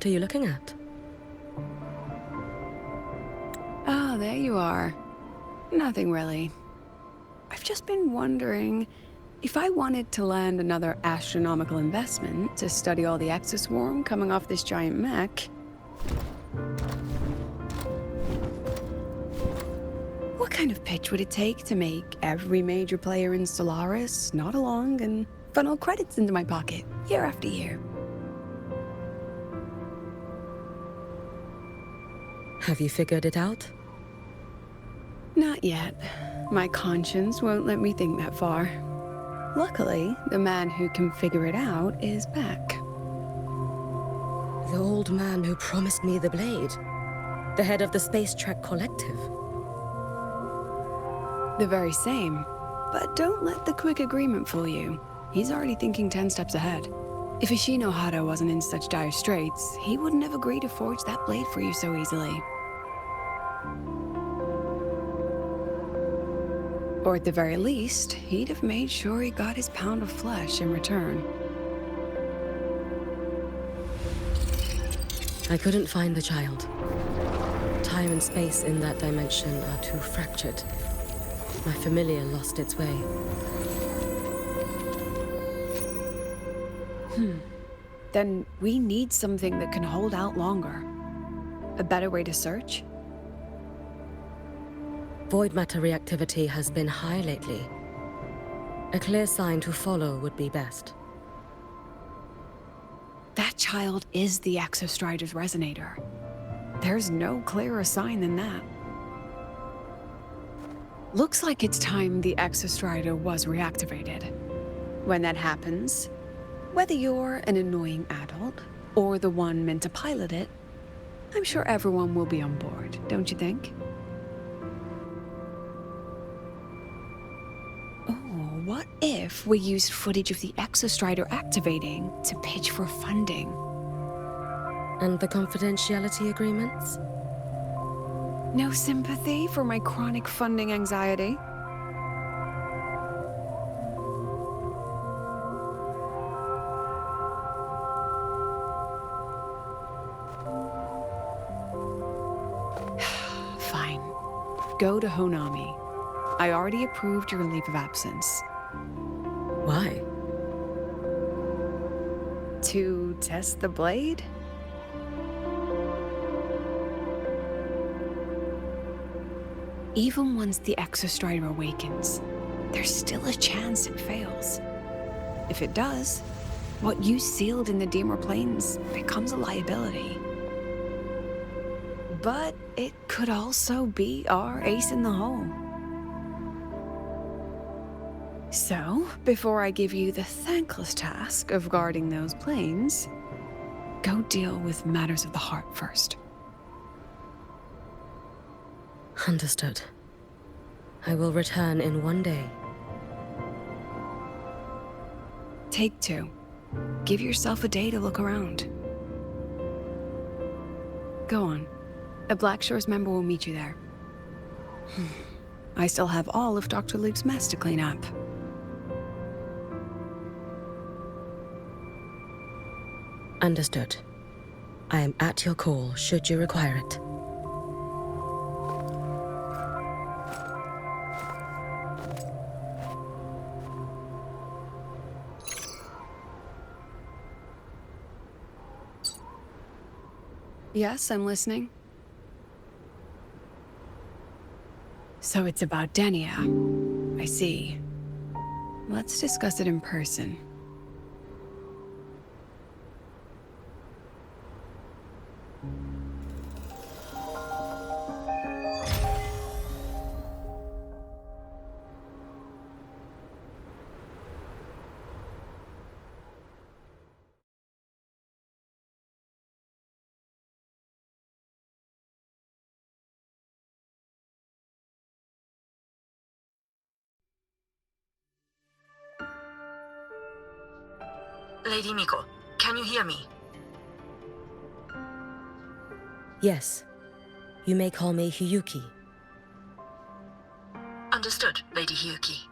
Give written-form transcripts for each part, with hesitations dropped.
What are you looking at? Oh, there you are. Nothing really. I've just been wondering, if I wanted to land another astronomical investment to study all the exoswarm coming off this giant mech, what kind of pitch would it take to make every major player in Stellaris nod along and funnel credits into my pocket year after year? Have you figured it out? Not yet. My conscience won't let me think that far. Luckily, the man who can figure it out is back. The old man who promised me the blade. The head of the Space Trek Collective. The very same. But don't let the quick agreement fool you. He's already thinking 10 steps ahead. If Ishino Hado wasn't in such dire straits, he wouldn't have agreed to forge that blade for you so easily. Or at the very least, he'd have made sure he got his pound of flesh in return. I couldn't find the child. Time and space in that dimension are too fractured. My familiar lost its way. Then we need something that can hold out longer. A better way to search? Void matter reactivity has been high lately. A clear sign to follow would be best. That child is the Exostrider's resonator. There's no clearer sign than that. Looks like it's time the Exostrider was reactivated. When that happens, whether you're an annoying adult or the one meant to pilot it, I'm sure everyone will be on board, don't you think? What if we used footage of the Exostrider activating to pitch for funding? And the confidentiality agreements? No sympathy for my chronic funding anxiety? Fine. Go to Honami. I already approved your leave of absence. Why? To test the blade? Even once the Exostrider awakens, there's still a chance it fails. If it does, what you sealed in the Dimmer Plains becomes a liability. But it could also be our ace in the hole. So, before I give you the thankless task of guarding those planes, go deal with matters of the heart first. Understood. I will return in one day. Take 2. Give yourself a day to look around. Go on. A Black Shores member will meet you there. I still have all of Dr. Luke's mess to clean up. Understood. I am at your call should you require it. Yes, I'm listening. So it's about Denia. I see. Let's discuss it in person. Lady Miko, can you hear me? Yes. You may call me Hiyuki. Understood, Lady Hiyuki.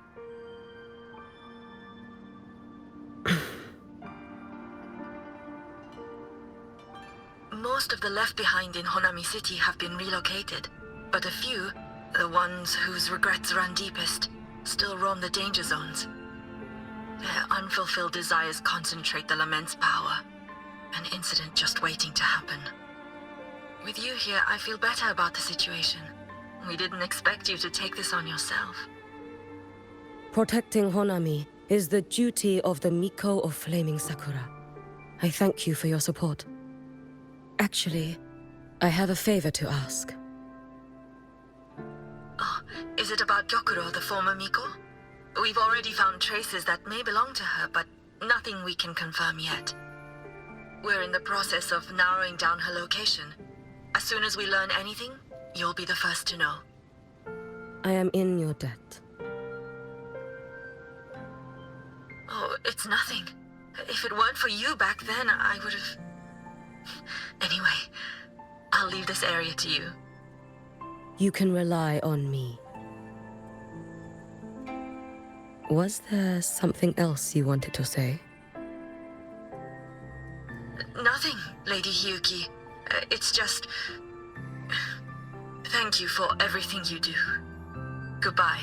Most of the left behind in Honami City have been relocated, but a few, the ones whose regrets run deepest, still roam the danger zones. Their unfulfilled desires concentrate the Lament's power. An incident just waiting to happen. With you here, I feel better about the situation. We didn't expect you to take this on yourself. Protecting Honami is the duty of the Miko of Flaming Sakura. I thank you for your support. Actually, I have a favor to ask. Oh, is it about Gyokuro, the former Miko? We've already found traces that may belong to her, but nothing we can confirm yet. We're in the process of narrowing down her location. As soon as we learn anything, you'll be the first to know. I am in your debt. Oh, it's nothing. If it weren't for you back then, I would have... Anyway, I'll leave this area to you. You can rely on me. Was there something else you wanted to say? Nothing, Lady Hiyuki. It's just... Thank you for everything you do. Goodbye.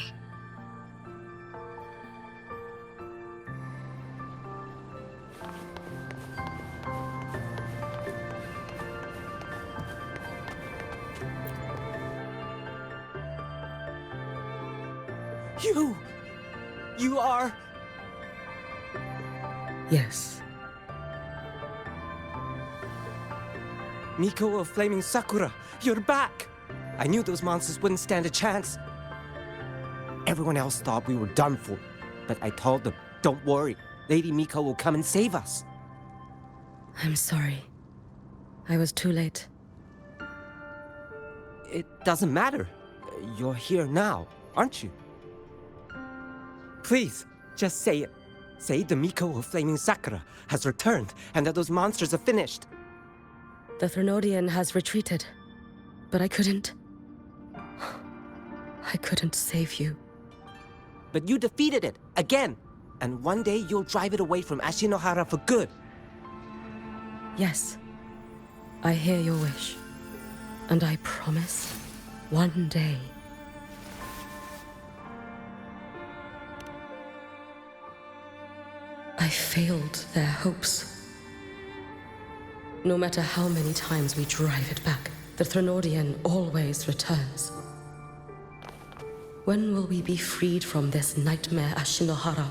You are... Yes. Miko of Flaming Sakura, you're back! I knew those monsters wouldn't stand a chance. Everyone else thought we were done for, but I told them, don't worry, Lady Miko will come and save us. I'm sorry. I was too late. It doesn't matter. You're here now, aren't you? Please, just say it. Say the Miko of Flaming Sakura has returned and that those monsters are finished. The Threnodian has retreated, but I couldn't save you. But you defeated it, again! And one day you'll drive it away from Ashinohara for good. Yes, I hear your wish. And I promise, one day... I failed their hopes. No matter how many times we drive it back, the Threnodian always returns. When will we be freed from this nightmare Ashinohara?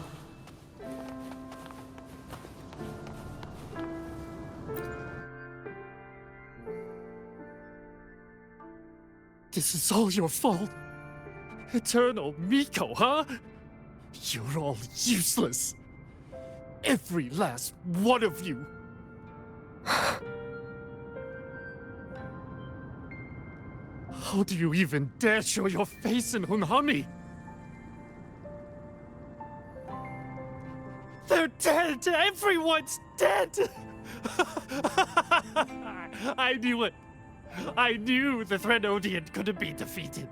This is all your fault. Eternal Miko, huh? You're all useless. Every last one of you. How do you even dare show your face in Honami? They're dead! Everyone's dead! I knew it. I knew the Threnodian couldn't be defeated.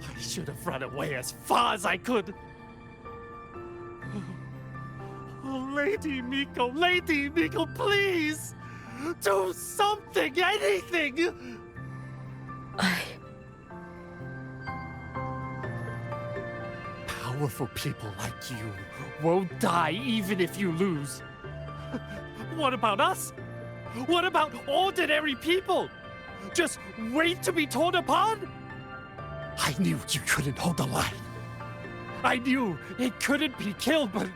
I should have run away as far as I could. Oh, Lady Miko, please! Do something, anything! Powerful people like you won't die even if you lose. What about us? What about ordinary people? Just wait to be torn apart? I knew you couldn't hold the line. I knew it couldn't be killed, but...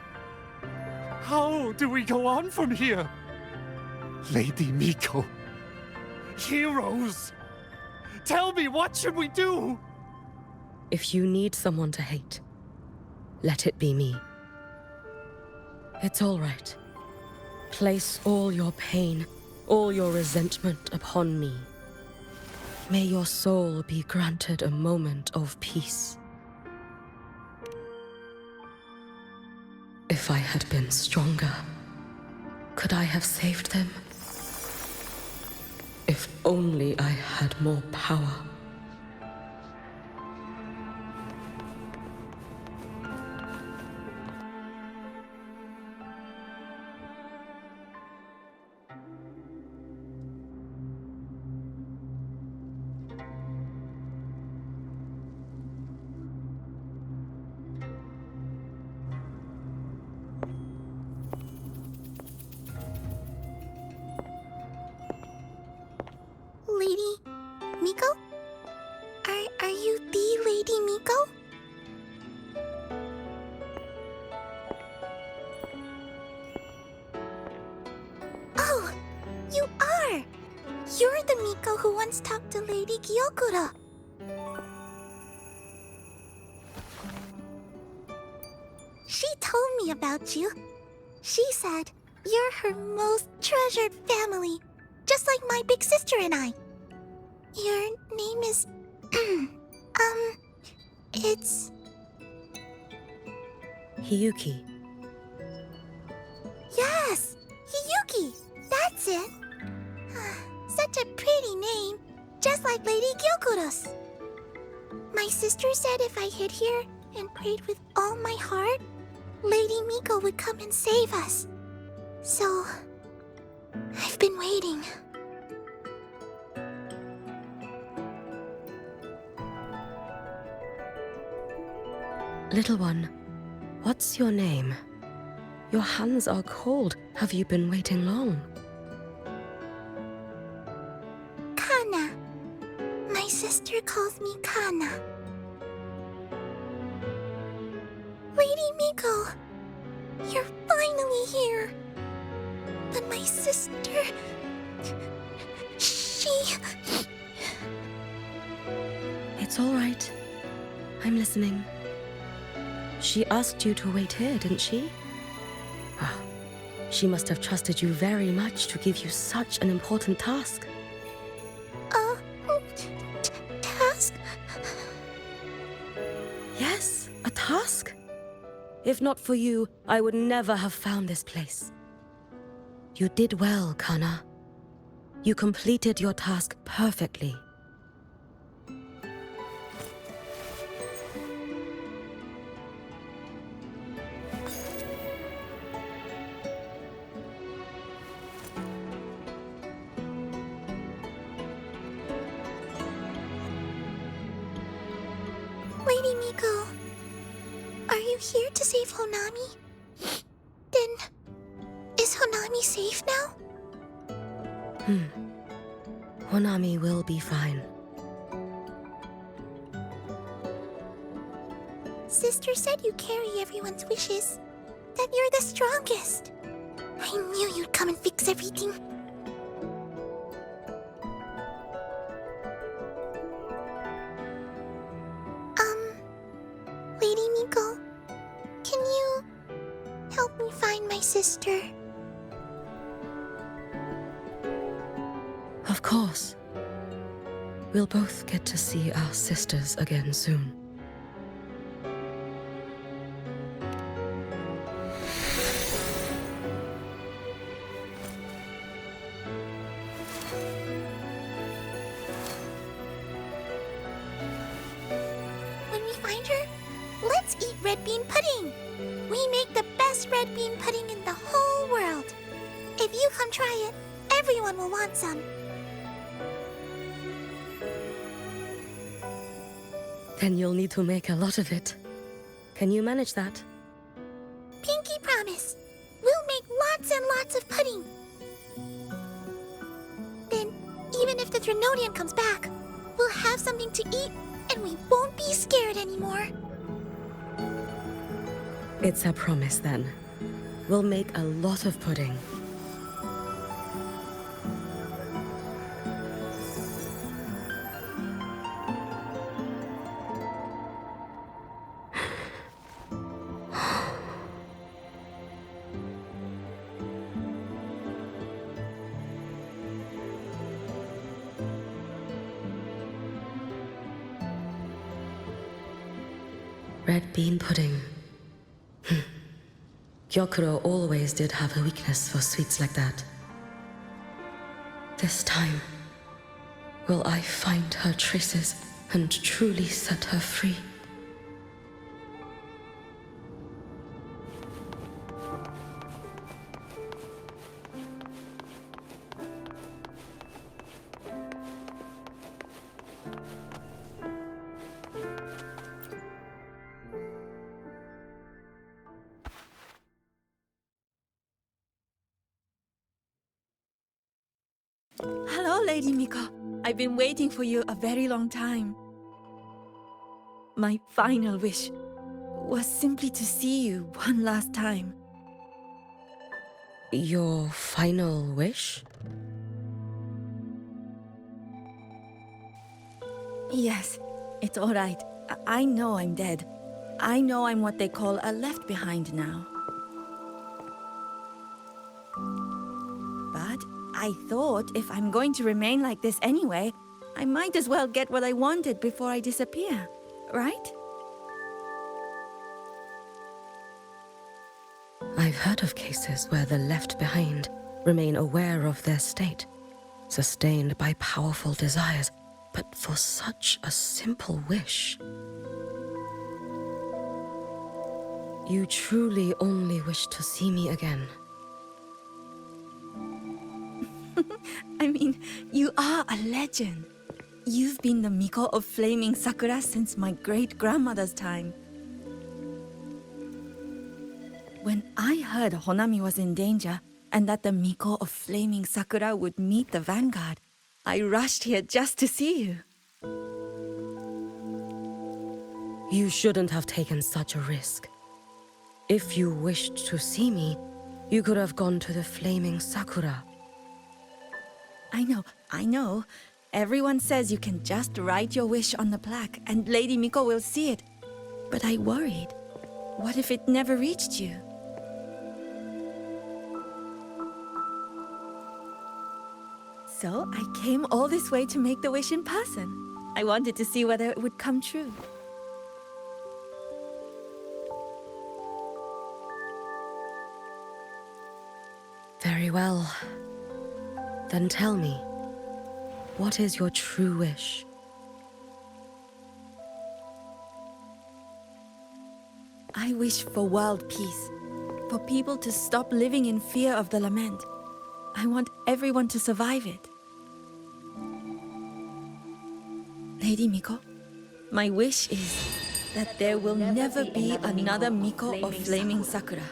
how do we go on from here? Lady Miko. Heroes. Tell me, what should we do? If you need someone to hate, let it be me. It's all right. Place all your pain, all your resentment upon me. May your soul be granted a moment of peace. If I had been stronger, could I have saved them? If only I had more power. you the Lady Miko? Oh, you are! You're the Miko who once talked to Lady Gyokuro. She told me about you. She said you're her most treasured family, just like my big sister and I. Your name is... it's... Hiyuki. Yes! Hiyuki! That's it! Such a pretty name, just like Lady Gyokuro's. My sister said if I hid here and prayed with all my heart, Lady Miko would come and save us. So, I've been waiting. Little one, what's your name? Your hands are cold. Have you been waiting long? Kanna. My sister calls me Kanna. Lady Miko, you're finally here. But my sister... she... It's all right. I'm listening. She asked you to wait here, didn't she? Ah, she must have trusted you very much to give you such an important task. Task? Yes, a task. If not for you, I would never have found this place. You did well, Kanna. You completed your task perfectly. Lady Miko, are you here to save Honami? Then, is Honami safe now? Honami will be fine. Sister said you carry everyone's wishes. That you're the strongest. I knew you'd come and fix everything. Lady Miko, can you help me find my sister? Of course. We'll both get to see our sisters again soon. When we find her, let's eat red bean pudding. We make the best red bean pudding in the whole world. If you come try it, everyone will want some. Then you'll need to make a lot of it. Can you manage that? Pinky promise. We'll make lots and lots of pudding. Then, even if the Threnodian comes back, we'll have something to eat and we won't be scared anymore. It's a promise then. We'll make a lot of pudding. Red bean pudding. Gyokuro always did have a weakness for sweets like that. This time, will I find her traces and truly set her free? Hello, Lady Miko. I've been waiting for you a very long time. My final wish was simply to see you one last time. Your final wish? Yes, it's all right. I know I'm dead. I know I'm what they call a left behind now. But I thought if I'm going to remain like this anyway, I might as well get what I wanted before I disappear, right? I've heard of cases where the left behind remain aware of their state, sustained by powerful desires, but for such a simple wish. You truly only wish to see me again. I mean, you are a legend. You've been the Miko of Flaming Sakura since my great-grandmother's time. When I heard Honami was in danger, and that the Miko of Flaming Sakura would meet the Vanguard, I rushed here just to see you. You shouldn't have taken such a risk. If you wished to see me, you could have gone to the Flaming Sakura. I know. Everyone says you can just write your wish on the plaque and Lady Miko will see it. But I worried. What if it never reached you? So I came all this way to make the wish in person. I wanted to see whether it would come true. Very well. Then tell me, what is your true wish? I wish for world peace, for people to stop living in fear of the lament. I want everyone to survive it. Lady Miko, my wish is that there will never be another Miko of Flaming Sakura.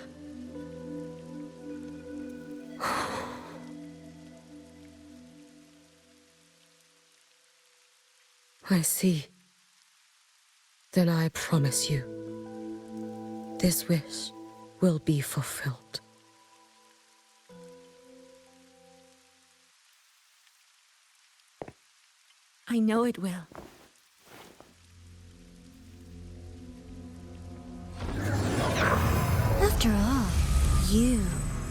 I see. Then I promise you, this wish will be fulfilled. I know it will. After all, you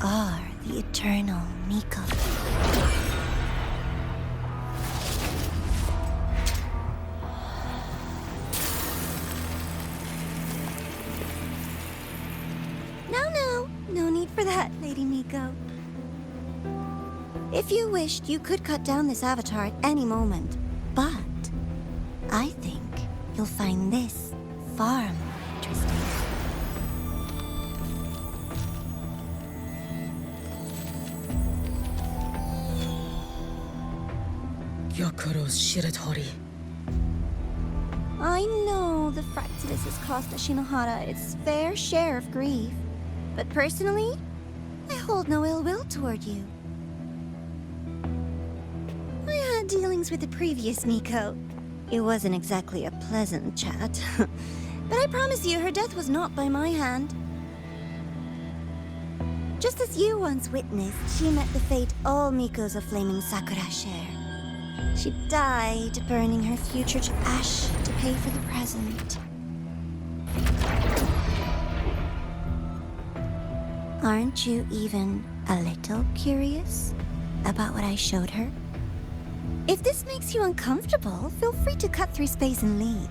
are the eternal Miko. No need for that, Lady Miko. If you wished, you could cut down this avatar at any moment. But I think you'll find this far more interesting. Yokuro's Shiratori. I know the Fraxidus has cost the Shinohara its fair share of grief. But personally, I hold no ill will toward you. I had dealings with the previous Miko. It wasn't exactly a pleasant chat. But I promise you, her death was not by my hand. Just as you once witnessed, she met the fate all Mikos of Flaming Sakura share. She died, burning her future to ash to pay for the present. Aren't you even a little curious about what I showed her? If this makes you uncomfortable, feel free to cut through space and leave.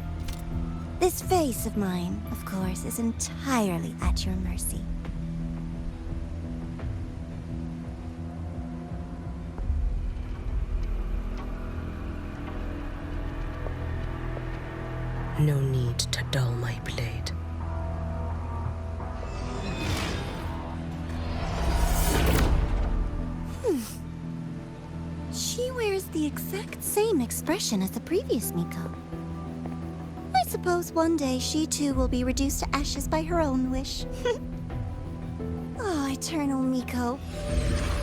This face of mine, of course, is entirely at your mercy. No need to dull my blade. She wears the exact same expression as the previous Miko. I suppose one day she too will be reduced to ashes by her own wish. Oh, eternal Miko.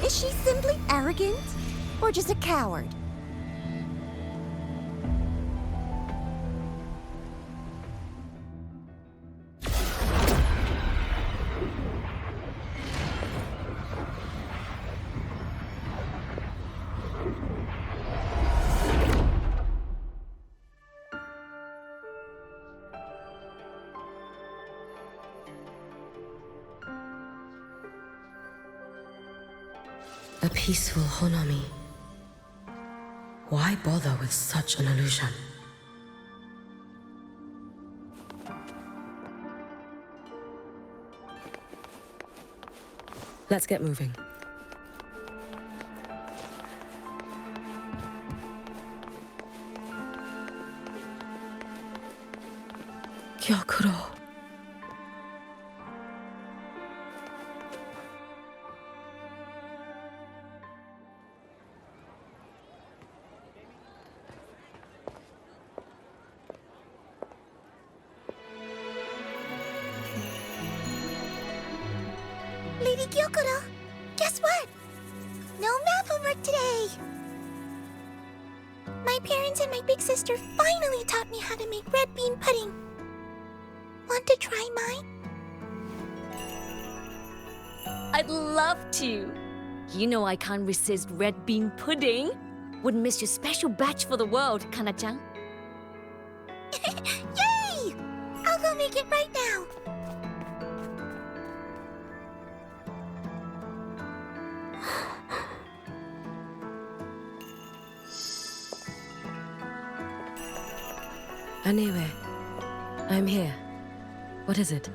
Is she simply arrogant? Or just a coward? A peaceful Honami. Why bother with such an illusion? Let's get moving. Gyokuro. Lady Gyokuro, guess what? No math homework today! My parents and my big sister finally taught me how to make red bean pudding. Want to try mine? I'd love to. You know I can't resist red bean pudding. Wouldn't miss your special batch for the world, Kanna-chan. Yay! I'll go make it right now. Anyway, I'm here. What is it?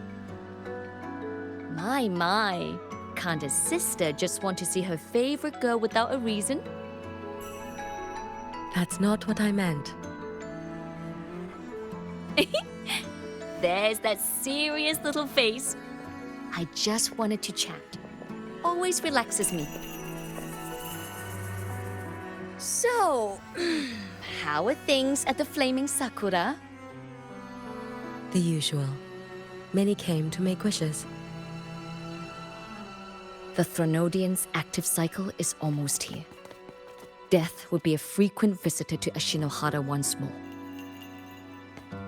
My. Can't a sister just want to see her favorite girl without a reason? That's not what I meant. There's that serious little face. I just wanted to chat. Always relaxes me. So, how are things at the Flaming Sakura? The usual. Many came to make wishes. The Threnodian's active cycle is almost here. Death would be a frequent visitor to Ashinohara once more.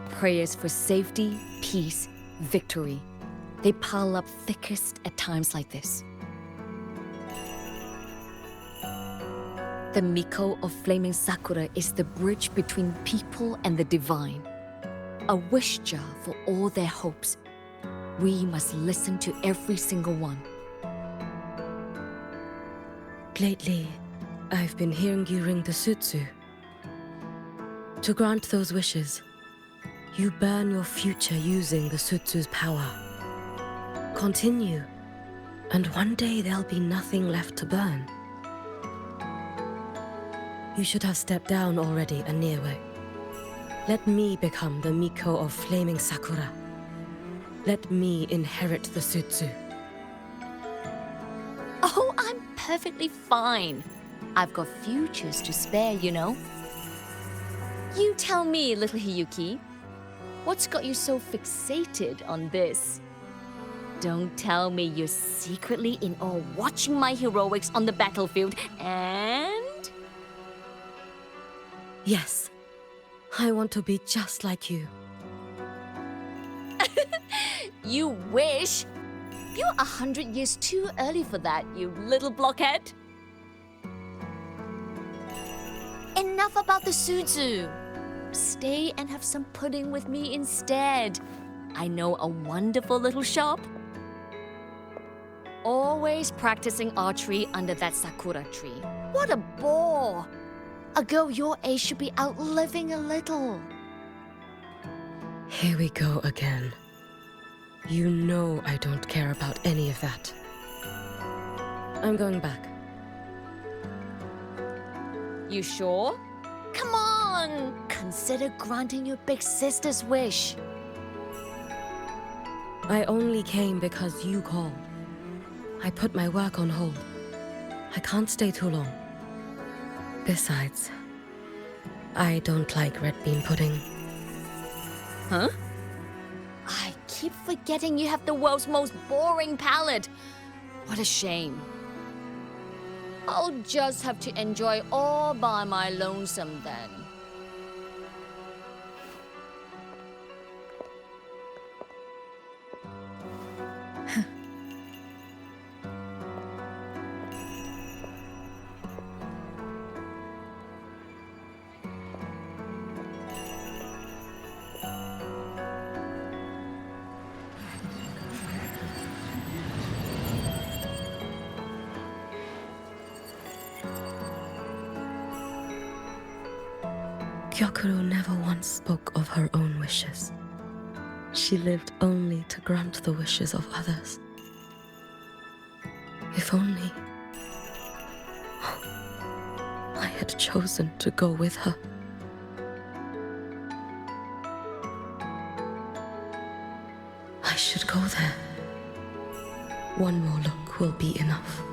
Prayers for safety, peace, victory. They pile up thickest at times like this. The Miko of Flaming Sakura is the bridge between people and the divine. A wish jar for all their hopes. We must listen to every single one. Lately, I've been hearing you ring the sutsu. To grant those wishes, you burn your future using the sutsu's power. Continue, and one day there'll be nothing left to burn. You should have stepped down already, Aniwe. Let me become the Miko of Flaming Sakura. Let me inherit the sutsu. Oh, I'm perfectly fine. I've got futures to spare, you know. You tell me, little Hiyuki, what's got you so fixated on this? Don't tell me you're secretly in awe watching my heroics on the battlefield and... Yes, I want to be just like you. You wish? You're 100 years too early for that, you little blockhead. Enough about the sutsu. Stay and have some pudding with me instead. I know a wonderful little shop. Always practicing archery under that sakura tree. What a bore! A girl your age should be out living a little. Here we go again. You know I don't care about any of that. I'm going back. You sure? Come on! Consider granting your big sister's wish. I only came because you called. I put my work on hold. I can't stay too long. Besides, I don't like red bean pudding. Huh? I keep forgetting you have the world's most boring palate. What a shame. I'll just have to enjoy all by my lonesome then. Gyokuro never once spoke of her own wishes. She lived only to grant the wishes of others. If only I had chosen to go with her. I should go there. One more look will be enough.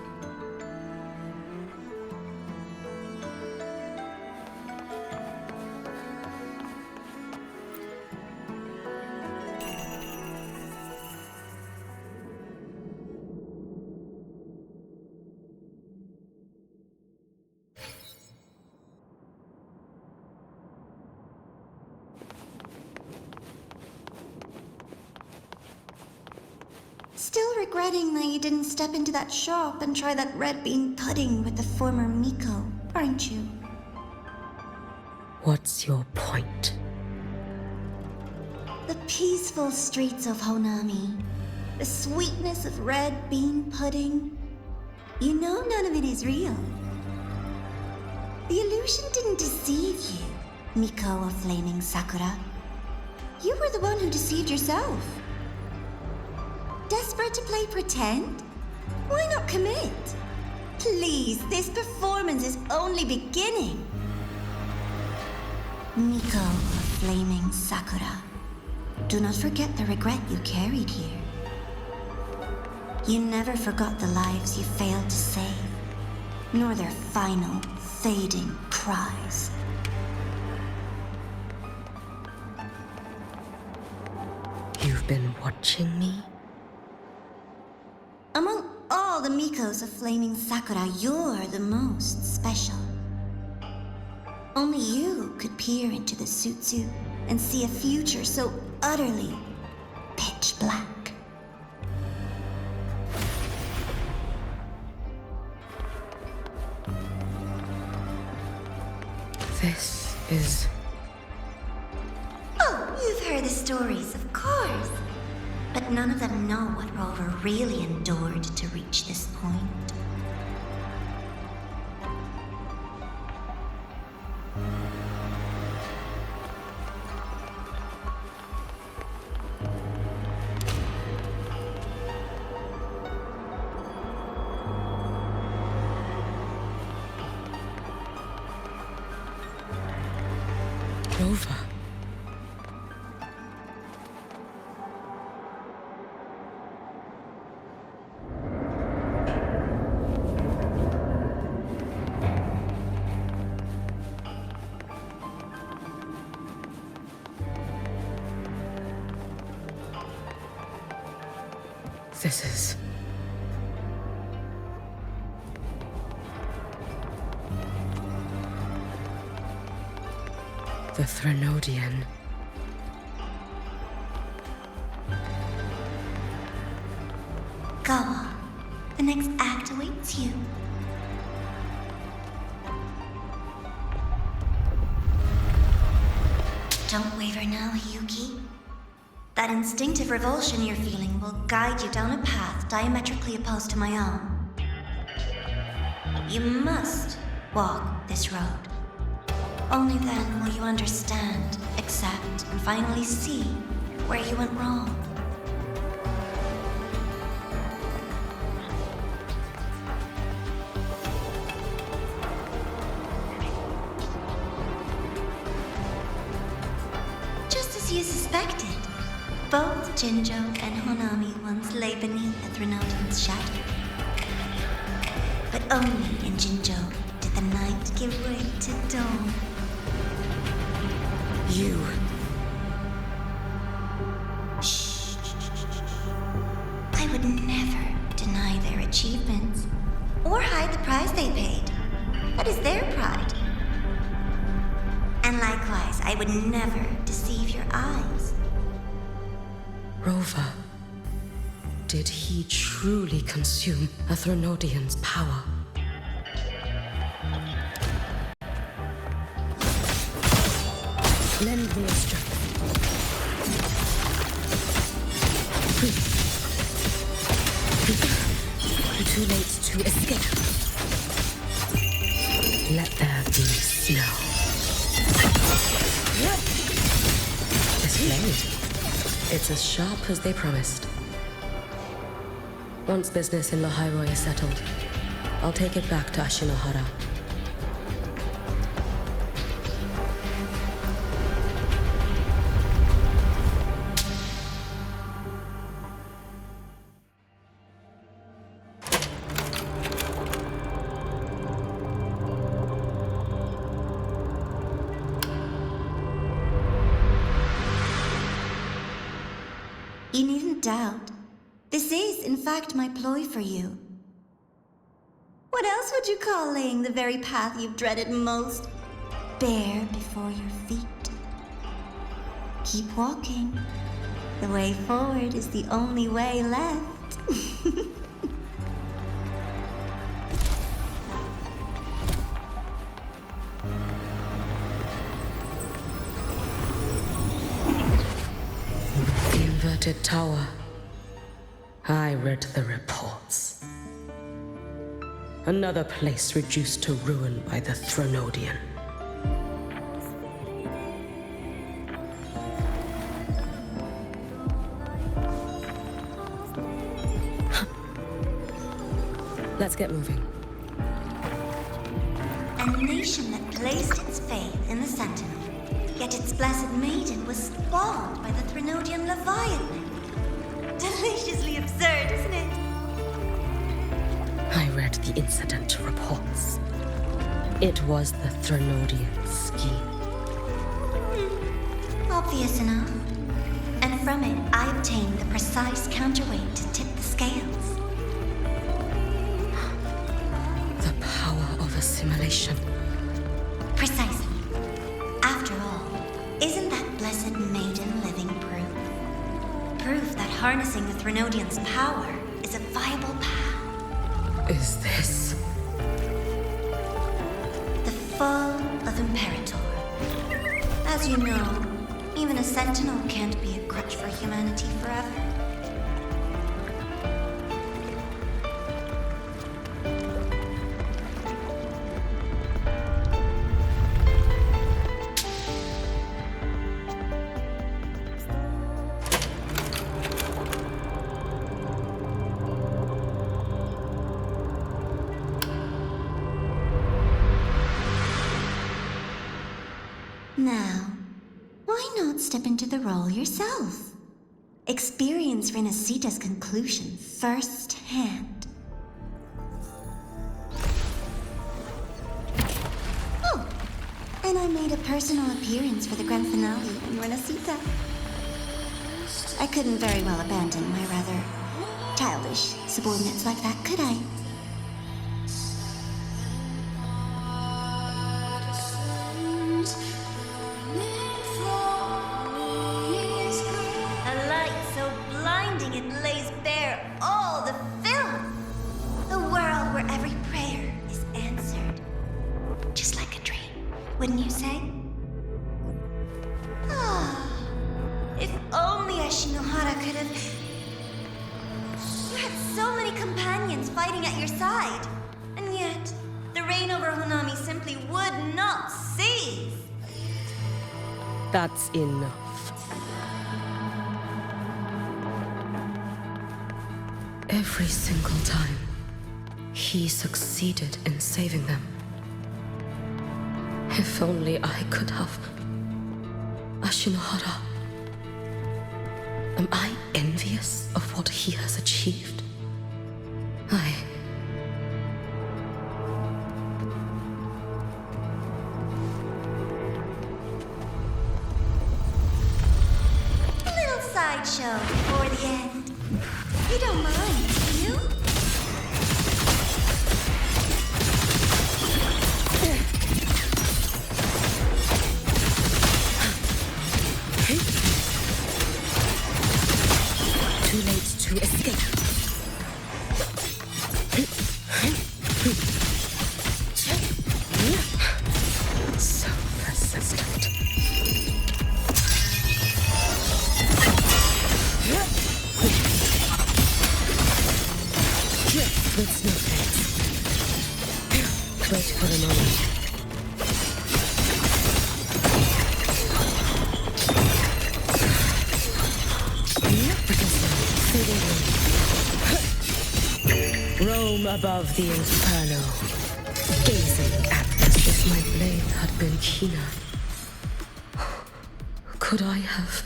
Still regretting that you didn't step into that shop and try that red bean pudding with the former Miko, aren't you? What's your point? The peaceful streets of Honami, the sweetness of red bean pudding. You know none of it is real. The illusion didn't deceive you, Miko of Flaming Sakura. You were the one who deceived yourself. Desperate to play pretend? Why not commit? Please, this performance is only beginning. Miko of Flaming Sakura, do not forget the regret you carried here. You never forgot the lives you failed to save, nor their final, fading cries. You've been watching me? Among all the Mikos of Flaming Sakura, you're the most special. Only you could peer into the Sutsu and see a future so utterly pitch black. This is... Oh, you've heard the stories, of course. But none of them know what Rover really endured to reach this point. Rover. This is... the Threnodian. Go on. The next act awaits you. Don't waver now, Hiyuki. That instinctive revulsion you're feeling will guide you down a path diametrically opposed to my own. You must walk this road. Only then will you understand, accept, and finally see where you went wrong. Just as you suspected, both Jinjo and Honami once lay beneath the Threnodian's shadow. But only in Jinjo did the night give way to dawn. You... Shh. I would never deny their achievements or hide the price they paid. That is their pride. And likewise, I would never deceive your eyes. Rover. Did he truly consume a Threnodian's power? Lend me a strength. Too late to escape. Let there be snow. blade. It's as sharp as they promised. Once business in Lahai-Roi is settled, I'll take it back to Ashinohara. You needn't doubt. This is, in fact, my ploy for you. What else would you call laying the very path you've dreaded most bare before your feet? Keep walking. The way forward is the only way left. The inverted tower. I read the reports. Another place reduced to ruin by the Threnodian. Let's get moving. A nation that placed its faith in the Sentinel, yet its blessed maiden was spawned by the Threnodian Leviathan. Deliciously absurd, isn't it? I read the incident reports. It was the Threnodian scheme. Obvious enough. And from it, I obtained the precise counterweight to tip the scales. The power of assimilation. Precisely. After all, isn't that blessed maiden living proof? Proof that harnessing the Threnodian's power is a viable path. Is this? The fall of Imperator. As you know, even a sentinel can't be a crutch for humanity forever. Now, why not step into the role yourself? Experience Renacita's conclusion firsthand. Oh, and I made a personal appearance for the grand finale in Renacita. I couldn't very well abandon my rather childish subordinates like that, could I? Wouldn't you say? Ah, if only Ashinohara could have... You had so many companions fighting at your side, and yet the reign over Honami simply would not cease. That's enough. Every single time, he succeeded in saving them. If only I could have... Ashinohara. Am I envious of what he has achieved? A little sideshow before the end. You don't mind, do you? Too late to escape. So persistent. With snowflakes. Wait for the moment. Roam above the inferno, gazing at this if my blade had been keener. Could I have...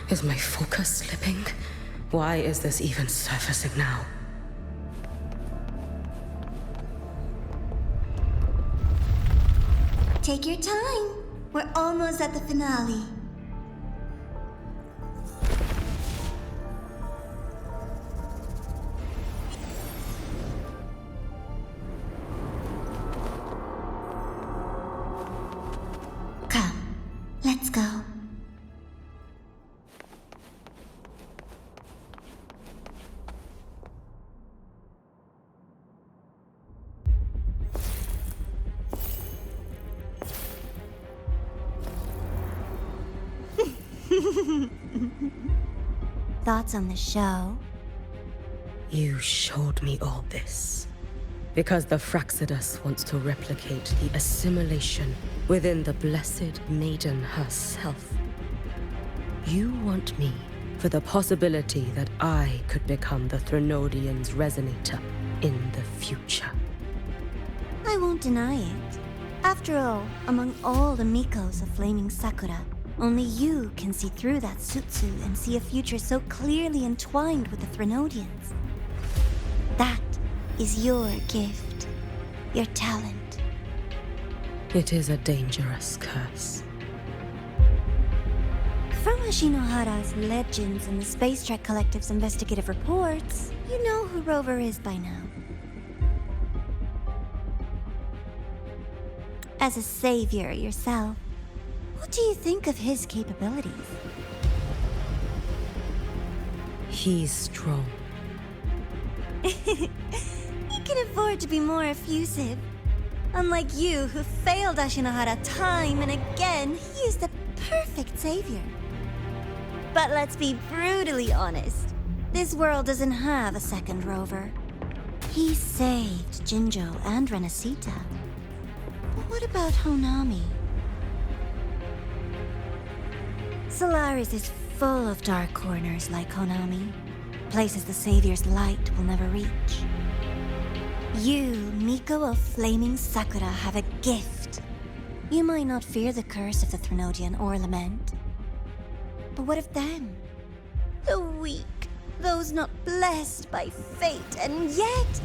Is my focus slipping? Why is this even surfacing now? Take your time. We're almost at the finale. Come, let's go. Thoughts on the show? You showed me all this because the Fraxidus wants to replicate the assimilation within the blessed maiden herself. You want me for the possibility that I could become the Threnodian's resonator in the future. I won't deny it. After all, among all the Mikos of Flaming Sakura, only you can see through that Sutsu and see a future so clearly entwined with the Threnodians. That is your gift, your talent. It is a dangerous curse. From Ashinohara's legends and the Space Trek Collective's investigative reports, you know who Rover is by now. As a savior yourself, what do you think of his capabilities? He's strong. He can afford to be more effusive. Unlike you, who failed Ashinohara time and again, he is the perfect savior. But let's be brutally honest. This world doesn't have a second Rover. He saved Jinjo and Renesita. But what about Honami? Solaris is full of dark corners like Honami. Places the Savior's light will never reach. You, Miko of Flaming Sakura, have a gift. You might not fear the curse of the Threnodian or lament. But what of them? The weak, those not blessed by fate, and yet,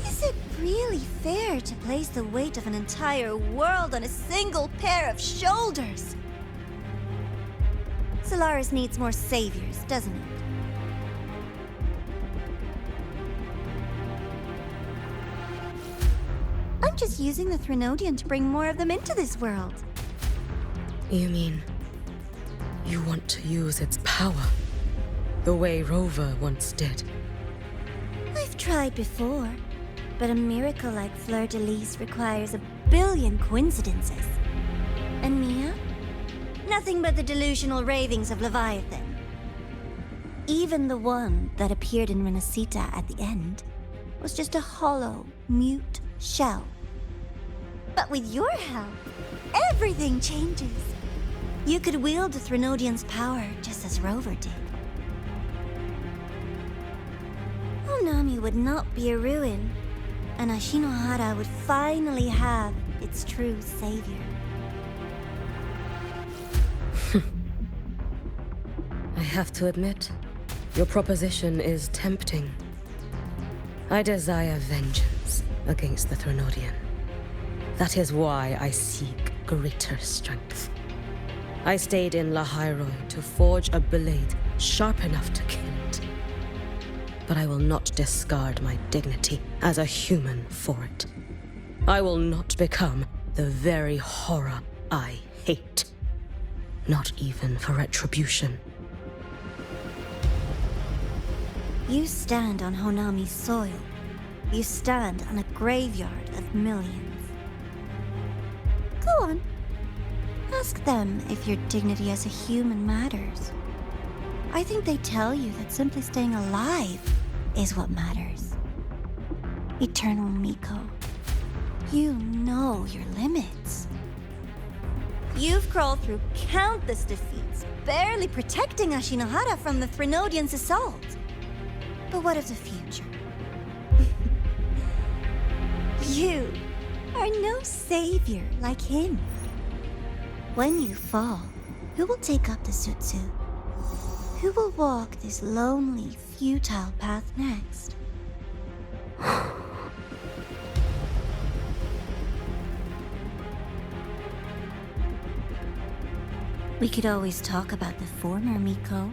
is it really fair to place the weight of an entire world on a single pair of shoulders? Solaris needs more saviors, doesn't it? I'm just using the Threnodian to bring more of them into this world. You mean... you want to use its power? The way Rover once did? I've tried before, but a miracle like Fleur-de-Lis requires a billion coincidences. And Mia? Nothing but the delusional ravings of Leviathan. Even the one that appeared in Renesita at the end was just a hollow, mute shell. But with your help, everything changes. You could wield the Threnodian's power just as Rover did. Honami would not be a ruin, and Ashinohara would finally have its true savior. I have to admit, your proposition is tempting. I desire vengeance against the Threnodian. That is why I seek greater strength. I stayed in Lahai-Roi to forge a blade sharp enough to kill it. But I will not discard my dignity as a human for it. I will not become the very horror I hate. Not even for retribution. You stand on Honami's soil. You stand on a graveyard of millions. Go on. Ask them if your dignity as a human matters. I think they tell you that simply staying alive is what matters. Eternal Miko, you know your limits. You've crawled through countless defeats, barely protecting Ashinohara from the Threnodian's assault. But what of the future? You are no savior like him. When you fall, who will take up the Sutsu? Who will walk this lonely, futile path next? We could always talk about the former, Miko.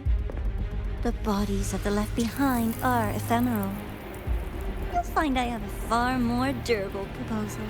The bodies of the left behind are ephemeral. You'll find I have a far more durable proposal.